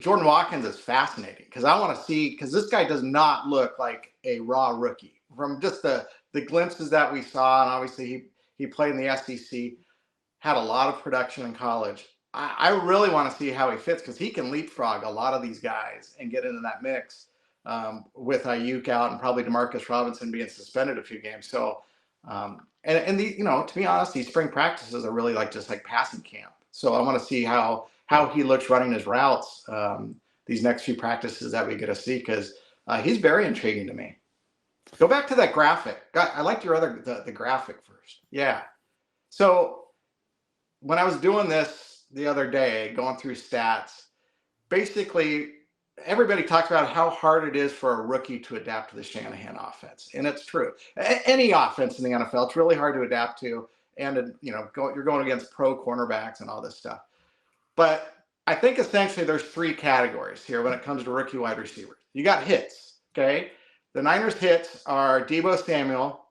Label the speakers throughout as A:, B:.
A: Jordan Watkins is fascinating because I want to see, because this guy does not look like a raw rookie from just the glimpses that we saw. And obviously he played in the SEC, had a lot of production in college. I really want to see how he fits because he can leapfrog a lot of these guys and get into that mix with Aiyuk out and probably Demarcus Robinson being suspended a few games. So, and the, to be honest, these spring practices are really just like passing camp. So I want to see how he looks running his routes these next few practices that we get to see, because he's very intriguing to me. Go back to that graphic. I liked your the graphic first. Yeah. So when I was doing this the other day, going through stats, basically everybody talks about how hard it is for a rookie to adapt to the Shanahan offense. And it's true. Any offense in the NFL, it's really hard to adapt to. And, you're going against pro cornerbacks and all this stuff. But I think essentially there's three categories here when it comes to rookie wide receivers. You got hits, okay? The Niners' hits are Deebo Samuel,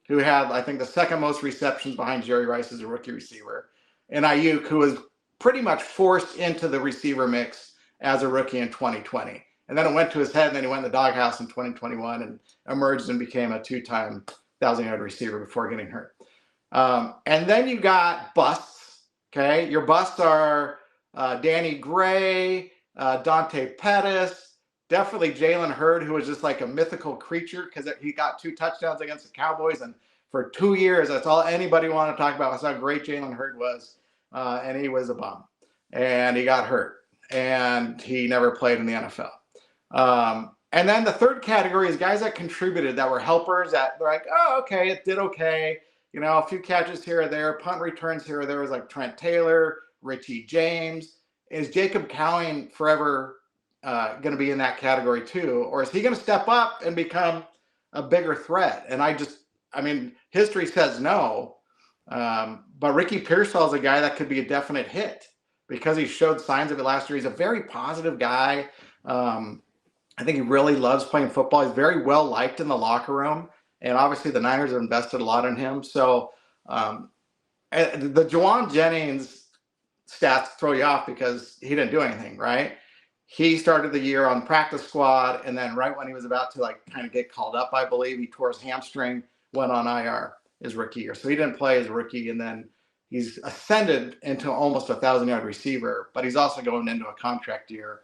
A: who had, I think, the second most receptions behind Jerry Rice as a rookie receiver, and Aiyuk, who was pretty much forced into the receiver mix as a rookie in 2020. And then it went to his head, and then he went in the doghouse in 2021 and emerged and became a two-time 1,000-yard receiver before getting hurt. And then you got busts, okay? Your busts are Danny Gray, Dante Pettis, definitely Jalen Hurd, who was just like a mythical creature because he got 2 touchdowns against the Cowboys. And for 2 years, that's all anybody wanted to talk about was how great Jalen Hurd was. And he was a bum. And he got hurt. And he never played in the NFL. And then the third category is guys that contributed, that were helpers, that they're like, oh, okay, it did okay. A few catches here or there, punt returns here or there. Was like Trent Taylor, Richie James. Is Jacob Cowing forever going to be in that category too? Or is he going to step up and become a bigger threat? And history says no. But Ricky Pearsall is a guy that could be a definite hit because he showed signs of it last year. He's a very positive guy. I think he really loves playing football. He's very well liked in the locker room. And obviously the Niners have invested a lot in him. So the Juwan Jennings stats throw you off because he didn't do anything, right? He started the year on practice squad, and then right when he was about to kind of get called up, I believe, he tore his hamstring, went on IR his rookie year. So he didn't play as a rookie, and then he's ascended into almost a 1,000-yard receiver, but he's also going into a contract year.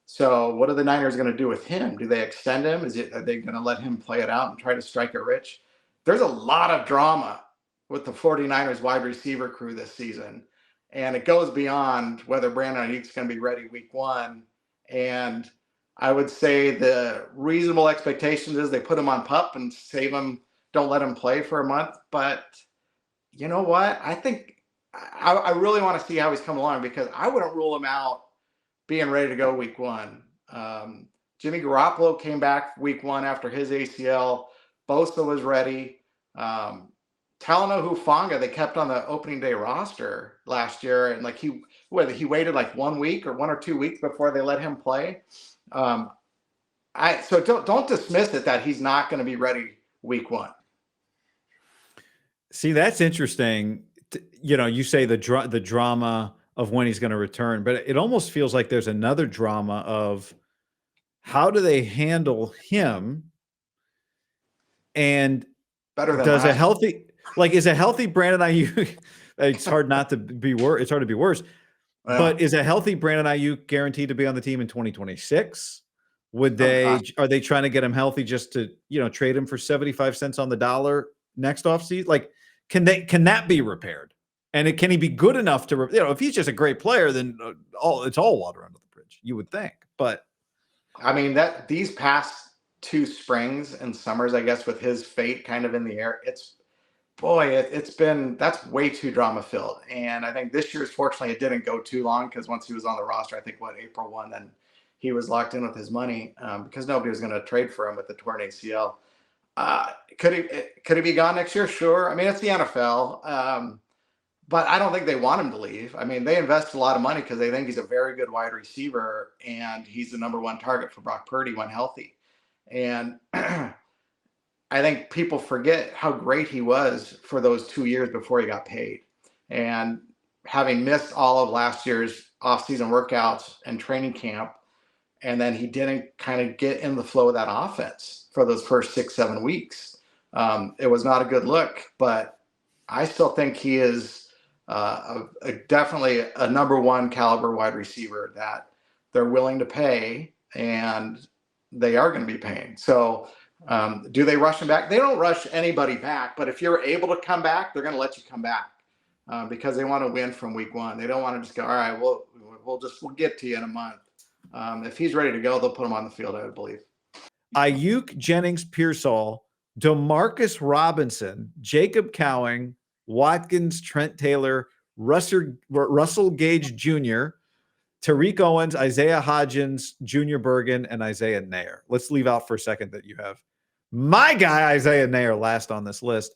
A: So what are the Niners going to do with him? Do they extend him? Are they going to let him play it out and try to strike it rich? There's a lot of drama with the 49ers wide receiver crew this season. And it goes beyond whether Brandon Aiyuk's going to be ready week 1. And I would say the reasonable expectations is they put him on PUP and save him, don't let him play for a month. But you know what? I think I really want to see how he's come along, because I wouldn't rule him out being ready to go week 1. Jimmy Garoppolo came back week 1 after his ACL. Bosa was ready. Talanoa Hufanga, they kept on the opening day roster last year, and he waited 1 week or 1 or 2 weeks before they let him play. So don't dismiss it that he's not going to be ready week 1.
B: See, that's interesting. You say the drama of when he's going to return, but it almost feels like there's another drama of how do they handle him, and
A: better than
B: does a healthy, is a healthy Brandon Aiyuk, it's hard not to be worse. It's hard to be worse, but is a healthy Brandon Aiyuk guaranteed to be on the team in 2026? Are they trying to get him healthy just to, trade him for 75 cents on the dollar next offseason? Can that be repaired? And can he be good enough to, if he's just a great player, then it's all water under the bridge, you would think. But
A: that these past 2 springs and summers, I guess, with his fate kind of in the air, that's way too drama filled. And I think this year's, fortunately, it didn't go too long, because once he was on the roster, I think April 1, then he was locked in with his money because nobody was going to trade for him with the torn ACL. Could he be gone next year? Sure. It's the NFL. But I don't think they want him to leave. They invest a lot of money because they think he's a very good wide receiver, and he's the number 1 target for Brock Purdy when healthy. And I think people forget how great he was for those 2 years before he got paid. And having missed all of last year's offseason workouts and training camp, and then he didn't kind of get in the flow of that offense for those first 6-7 weeks. It was not a good look, but I still think he is definitely a number one caliber wide receiver that they're willing to pay, and they are going to be paying. So do they rush him back? They don't rush anybody back, but if you're able to come back, they're going to let you come back because they want to win from week one. They don't want to just go, all right, we'll get to you in a month. If he's ready to go, they'll put him on the field, I would believe.
B: Aiyuk, Jennings, Pearsall, Demarcus Robinson, Jacob Cowing, Watkins, Trent Taylor, Russell Gage Jr., Tariq Owens, Isaiah Hodgins, Junior Bergen, and Isaiah Nair. Let's leave out for a second that you have my guy, Isaiah Nair, last on this list.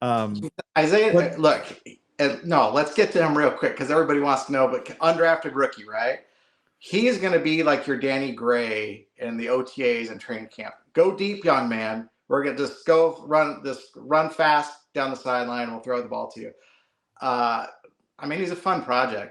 A: Isaiah, look, no, let's get to him real quick because everybody wants to know, but undrafted rookie, right? He's going to be like your Danny Gray in the OTAs and training camp. Go deep, young man. We're going to just run fast down the sideline. We'll throw the ball to you. I mean, he's a fun project.